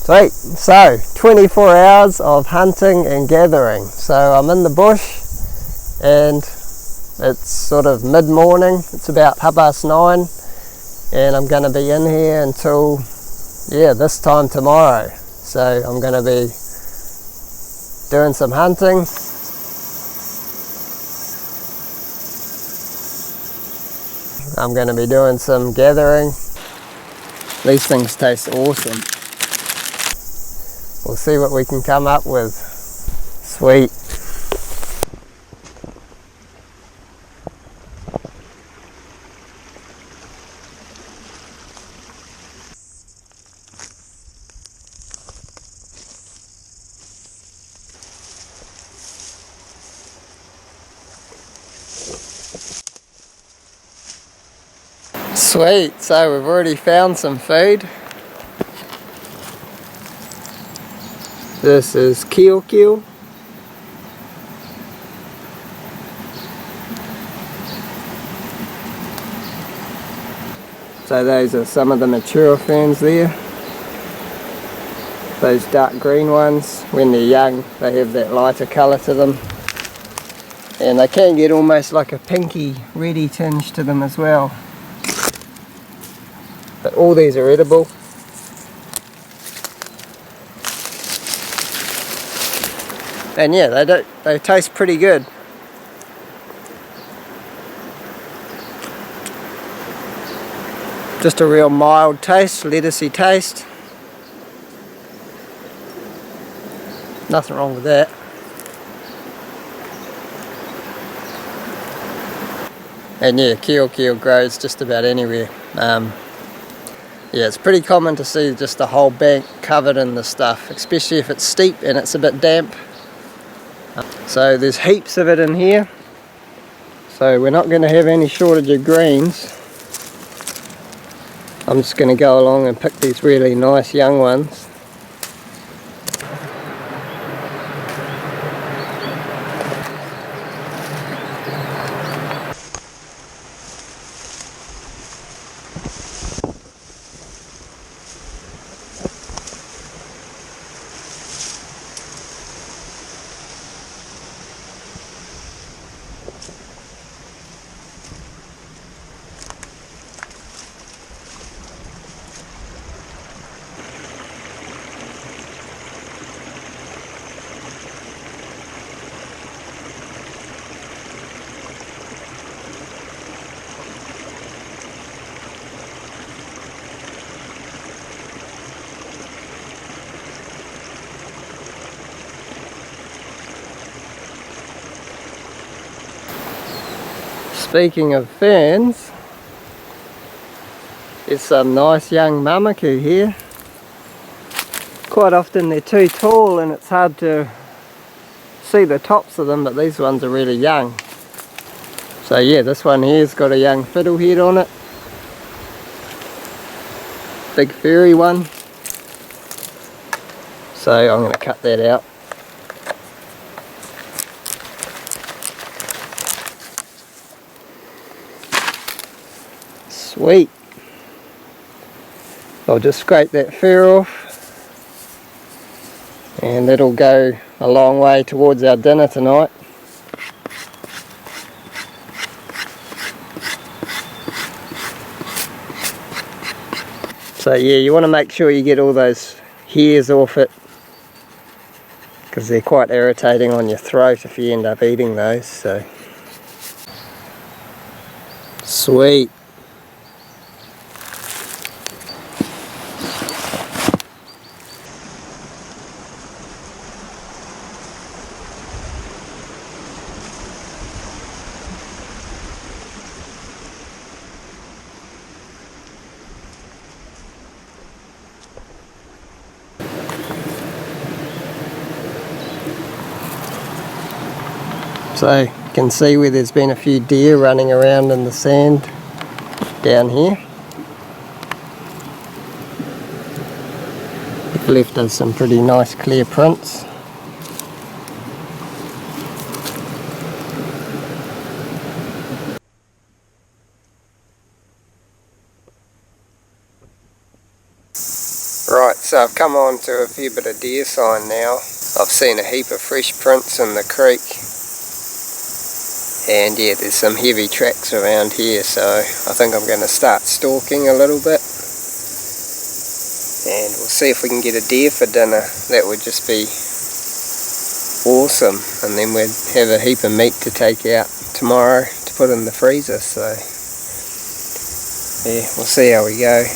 Sweet, so 24 hours of hunting and gathering. So I'm in the bush and it's sort of mid-morning, it's about 9:30, and I'm going to be in here until this time tomorrow. So I'm going to be doing some hunting. I'm going to be doing some gathering. These things taste awesome. We'll see what we can come up with. Sweet. Sweet, so we've already found some food. This is kiokio. So those are some of the mature ferns there. Those dark green ones, when they're young, they have that lighter colour to them. And they can get almost like a pinky reddy tinge to them as well. But all these are edible. And yeah, they taste pretty good. Just a real mild taste, lettucey taste. Nothing wrong with that. And yeah, kiokio grows just about anywhere. Yeah, it's pretty common to see just a whole bank covered in this stuff, especially if it's steep and it's a bit damp. So there's heaps of it in here, so we're not going to have any shortage of greens. I'm just going to go along and pick these really nice young ones. Speaking of ferns, there's some nice young mamaku here. Quite often they're too tall and it's hard to see the tops of them, but these ones are really young. So yeah, this one here's got a young fiddlehead on it. Big furry one. So I'm going to cut that out. Sweet. I'll just scrape that fur off and that'll go a long way towards our dinner tonight. So yeah, you want to make sure you get all those hairs off it, because they're quite irritating on your throat if you end up eating those. So sweet. So you can see where there's been a few deer running around in the sand down here. Left us some pretty nice clear prints. Right, so So I've come on to a fair bit of deer sign now. I've seen a heap of fresh prints in the creek. And yeah, there's some heavy tracks around here, so I think I'm going to start stalking a little bit. And we'll see if we can get a deer for dinner. That would just be awesome. And then we'd have a heap of meat to take out tomorrow to put in the freezer. So yeah, we'll see how we go.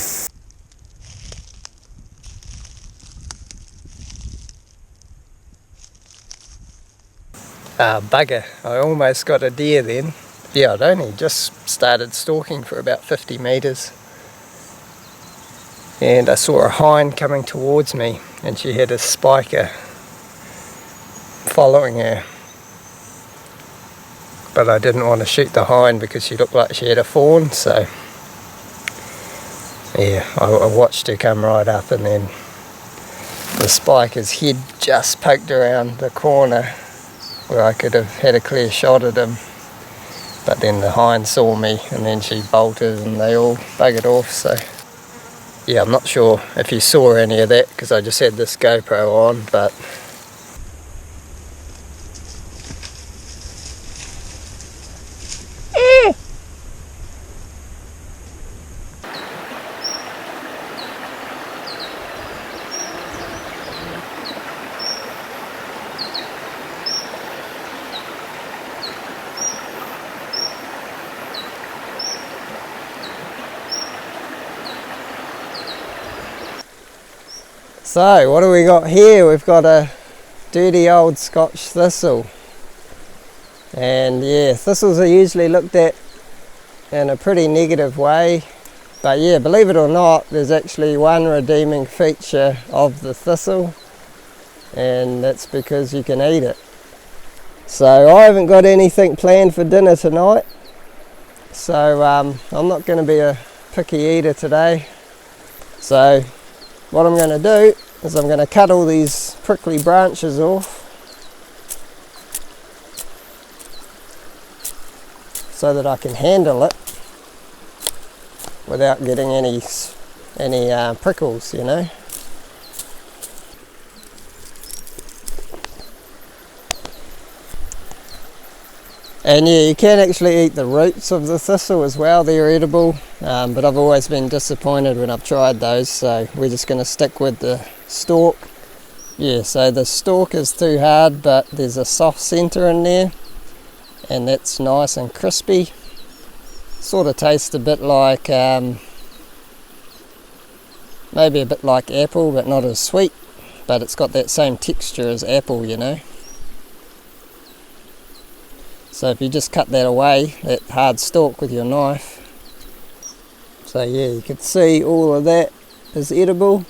Bugger, I almost got a deer then. Yeah, I'd only just started stalking for about 50 metres. And I saw a hind coming towards me, and she had a spiker following her. But I didn't want to shoot the hind because she looked like she had a fawn, so yeah, I watched her come right up, and then the spiker's head just poked around the corner where I could have had a clear shot at him. But then the hind saw me, and then she bolted and they all buggered off. So yeah, I'm not sure if you saw any of that because I just had this GoPro on, but so what do we got here? We've got a dirty old Scotch thistle. And yeah, thistles are usually looked at in a pretty negative way. But yeah, believe it or not, there's actually one redeeming feature of the thistle. And that's because you can eat it. So I haven't got anything planned for dinner tonight. So I'm not going to be a picky eater today. So what I'm going to do is I'm going to cut all these prickly branches off so that I can handle it without getting any prickles, you know. And yeah, you can actually eat the roots of the thistle as well, they're edible, but I've always been disappointed when I've tried those, so we're just going to stick with the stalk. Yeah, so the stalk is too hard, but there's a soft centre in there, and that's nice and crispy. Sort of tastes a bit like, maybe a bit like apple, but not as sweet, but it's got that same texture as apple, you know. So if you just cut that away, that hard stalk with your knife. So yeah, you can see all of that is edible.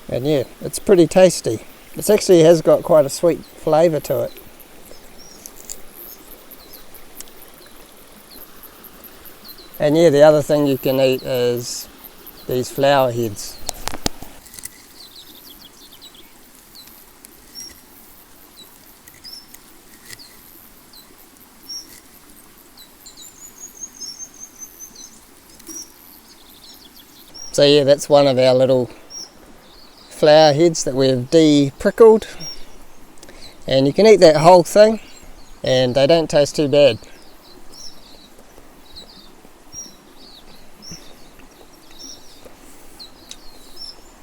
And yeah, it's pretty tasty. It actually has got quite a sweet flavour to it. And yeah, the other thing you can eat is these flower heads. So yeah, that's one of our little flower heads that we've de-prickled, and you can eat that whole thing and they don't taste too bad.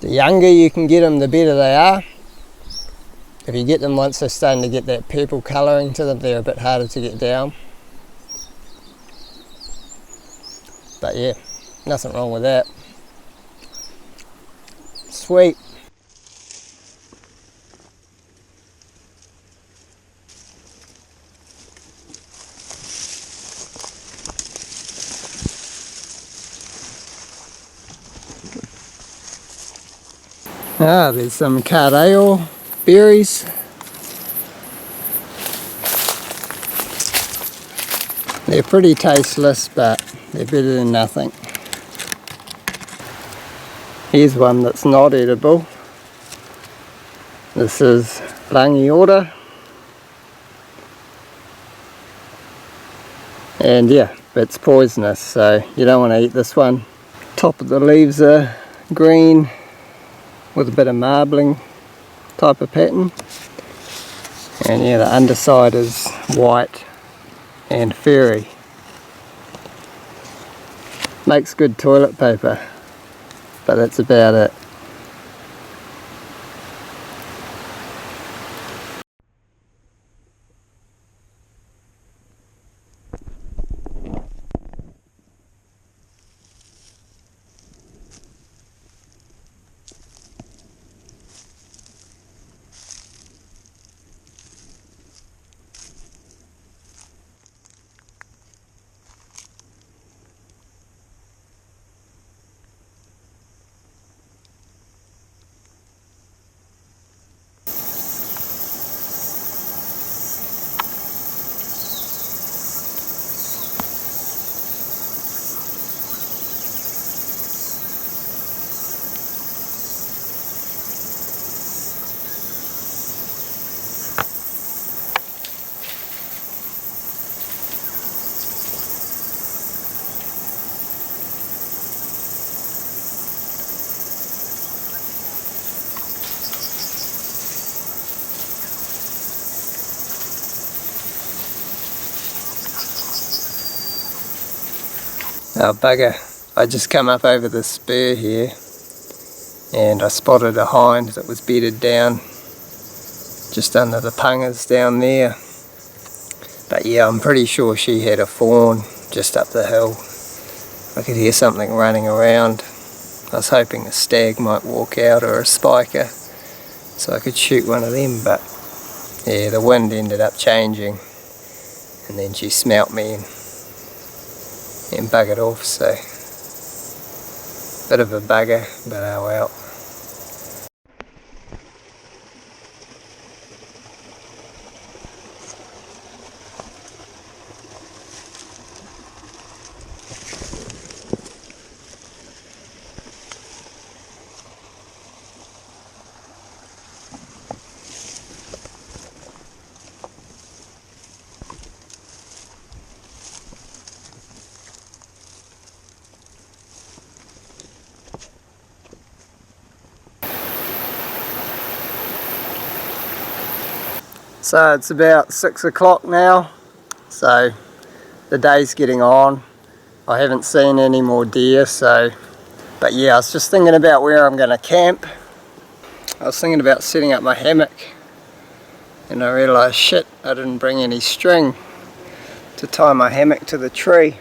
The younger you can get them, the better they are. If you get them once they're starting to get that purple colouring to them, they're a bit harder to get down. But yeah, nothing wrong with that. Sweet. There's some careo berries. They're pretty tasteless, but they're better than nothing. Here's one that's not edible. This is langiora. And yeah, It's poisonous, so you don't want to eat this one. Top of the leaves are green with a bit of marbling type of pattern. And yeah, the underside is white and furry. Makes good toilet paper, but that's about it. Oh bugger, I just come up over the spur here and I spotted a hind that was bedded down just under the pungas down there. But yeah, I'm pretty sure she had a fawn just up the hill. I could hear something running around. I was hoping a stag might walk out or a spiker so I could shoot one of them, but yeah, the wind ended up changing and then she smelt me and buggered off, so bit of a bugger, but oh well. So it's about 6 o'clock now, so the day's getting on. I haven't seen any more deer, but yeah, I was just thinking about where I'm going to camp. I was thinking about setting up my hammock and I realised, shit, I didn't bring any string to tie my hammock to the tree.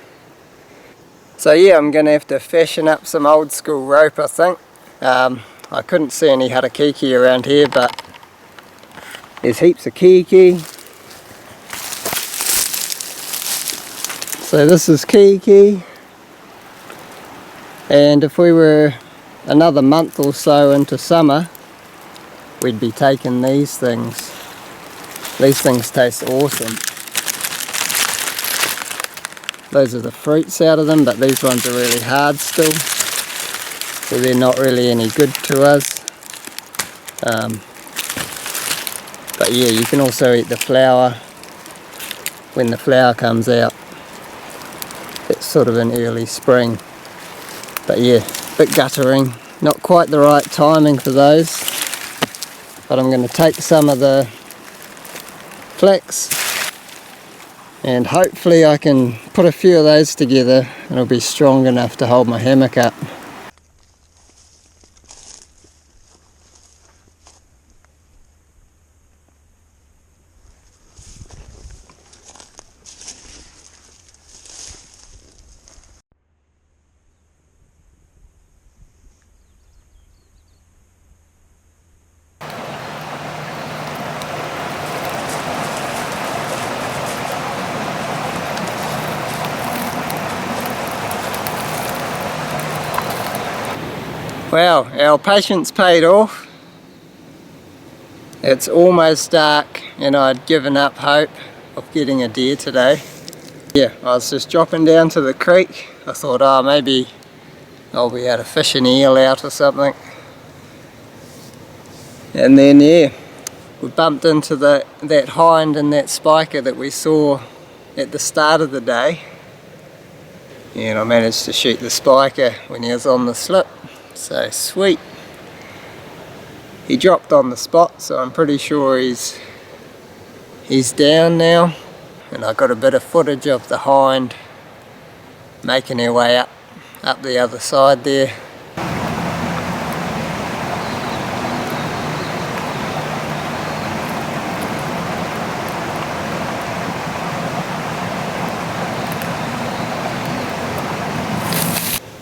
So yeah, I'm going to have to fashion up some old school rope, I think. I couldn't see any harakiki around here, but there's heaps of kiokio. So this is kiokio, and if we were another month or so into summer, we'd be taking these things. These things taste awesome. Those are the fruits out of them, but these ones are really hard still, so they're not really any good to us. But yeah, you can also eat the flower when the flower comes out. It's sort of in early spring. But yeah, a bit guttering. Not quite the right timing for those. But I'm going to take some of the flax and hopefully I can put a few of those together and it'll be strong enough to hold my hammock up. Wow, our patience paid off. It's almost dark and I'd given up hope of getting a deer today. Yeah, I was just dropping down to the creek. I thought, oh, maybe I'll be able to fish an eel out or something. And then yeah, we bumped into that hind and that spiker that we saw at the start of the day. And I managed to shoot the spiker when he was on the slip, so sweet. He dropped on the spot, so I'm pretty sure he's down now. And I got a bit of footage of the hind making her way up the other side there.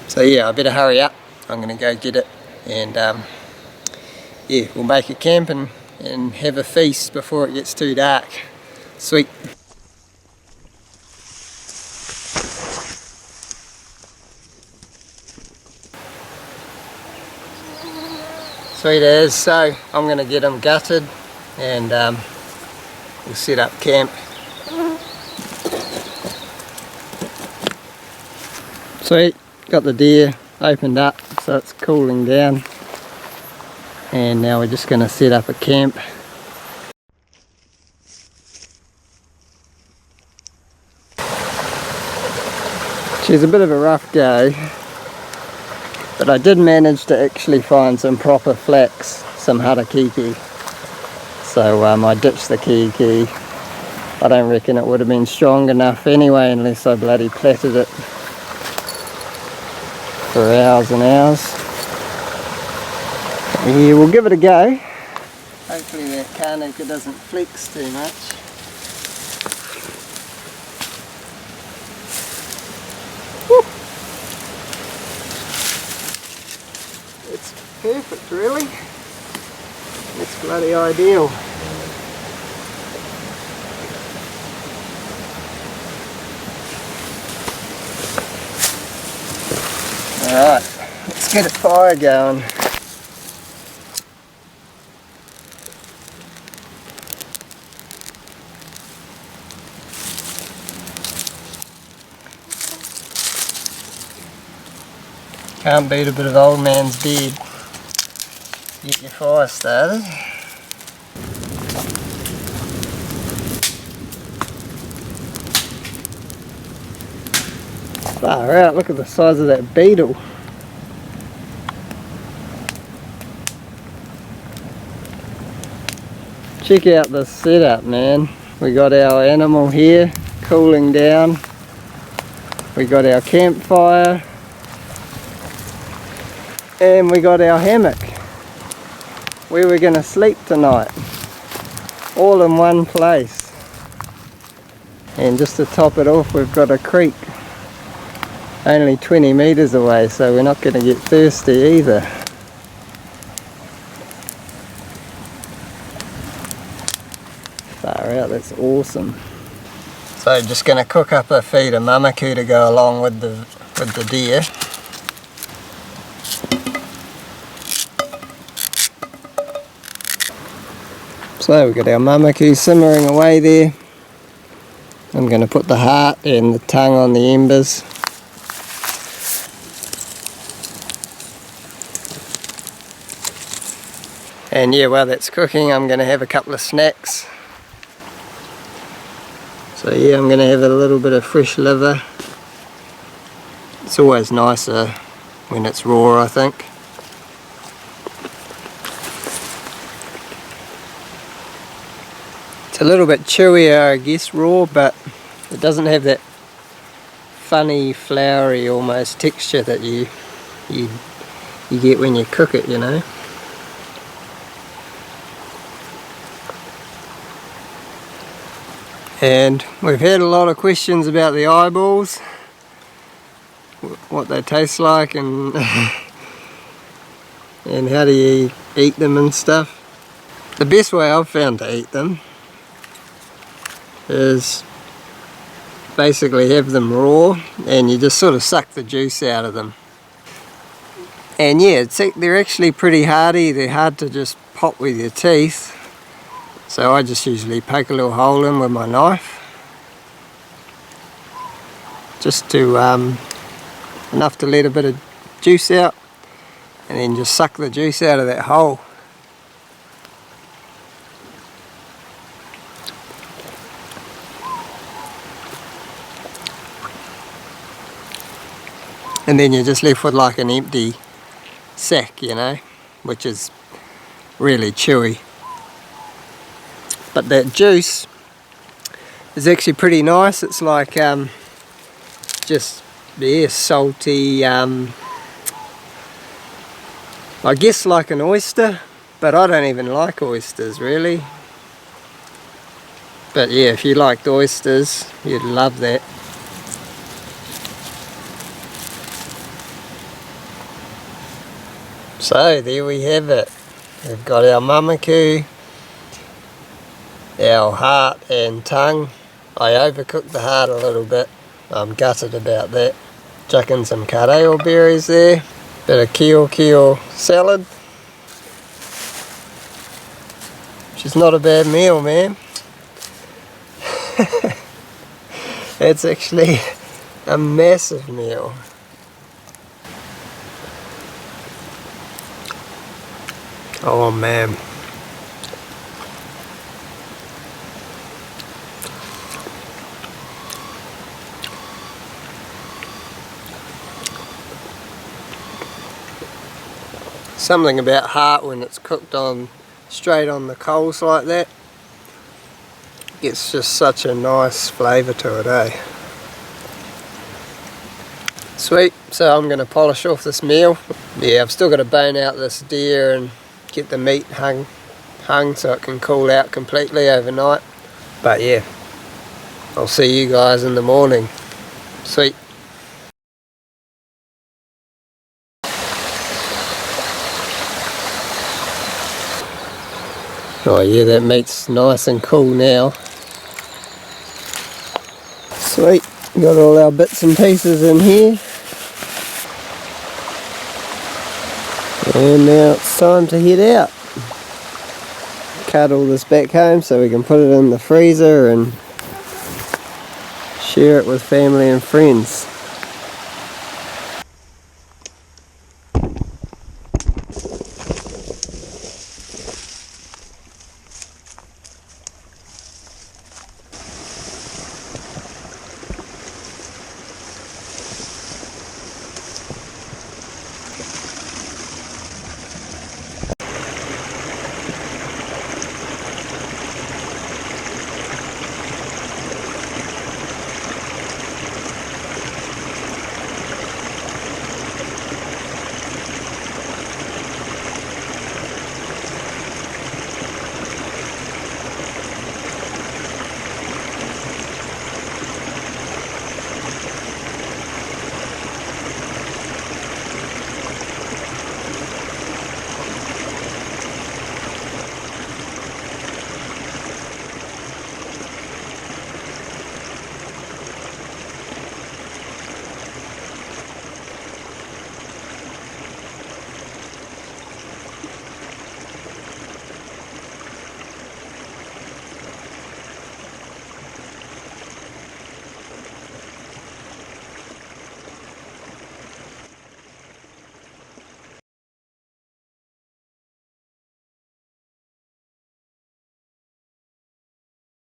So yeah, I better hurry up. I'm gonna go get it, and yeah, we'll make a camp and have a feast before it gets too dark. Sweet. Sweet as. So I'm gonna get them gutted, and we'll set up camp. Sweet, got the deer opened up so it's cooling down, and now we're just going to set up a camp. She's a bit of a rough go, but I did manage to actually find some proper flax, some harakiki. So I ditched the kiokio. I don't reckon it would have been strong enough anyway unless I bloody plaited it for hours and hours. Yeah, we'll give it a go. Hopefully that kanuka doesn't flex too much. Woo. It's perfect, really. It's bloody ideal. Alright, let's get a fire going. Can't beat a bit of old man's bed. Get your fire started. Far out, look at the size of that beetle. Check out this setup, man. We got our animal here cooling down. We got our campfire. And we got our hammock where we're going to sleep tonight. All in one place. And just to top it off, we've got a creek. Only 20 meters away, so we're not going to get thirsty either. Far out, that's awesome. So just going to cook up a feed of mamaku to go along with the deer. So we've got our mamaku simmering away there. I'm going to put the heart and the tongue on the embers. And yeah, while that's cooking, I'm going to have a couple of snacks. So yeah, I'm going to have a little bit of fresh liver. It's always nicer when it's raw, I think. It's a little bit chewier, I guess, raw, but it doesn't have that funny, floury almost texture that you get when you cook it, you know. And we've had a lot of questions about the eyeballs, what they taste like, and and how do you eat them and stuff. The best way I've found to eat them is basically have them raw, and you just sort of suck the juice out of them. And yeah, they're actually pretty hardy. They're hard to just pop with your teeth. So I just usually poke a little hole in with my knife, just to enough to let a bit of juice out, and then just suck the juice out of that hole. and then you're just left with like an empty sack, you know, which is really chewy. But that juice is actually pretty nice. It's like just, yeah, salty, I guess like an oyster, but I don't even like oysters really. But yeah, if you liked oysters, you'd love that. So there we have it. We've got our mamaku, our heart and tongue. I overcooked the heart a little bit. I'm gutted about that. Chuck in some kareo berries there. Bit of kiokio salad. Which is not a bad meal, man. It's actually a massive meal. Oh man. Something about heart when it's cooked on straight on the coals like that. Gets just such a nice flavour to it, eh? Sweet, so I'm going to polish off this meal. Yeah, I've still got to bone out this deer and get the meat hung so it can cool out completely overnight. But yeah, I'll see you guys in the morning. Sweet. Oh yeah, that meat's nice and cool now. Sweet, got all our bits and pieces in here. And now it's time to head out. Cut all this back home so we can put it in the freezer and share it with family and friends.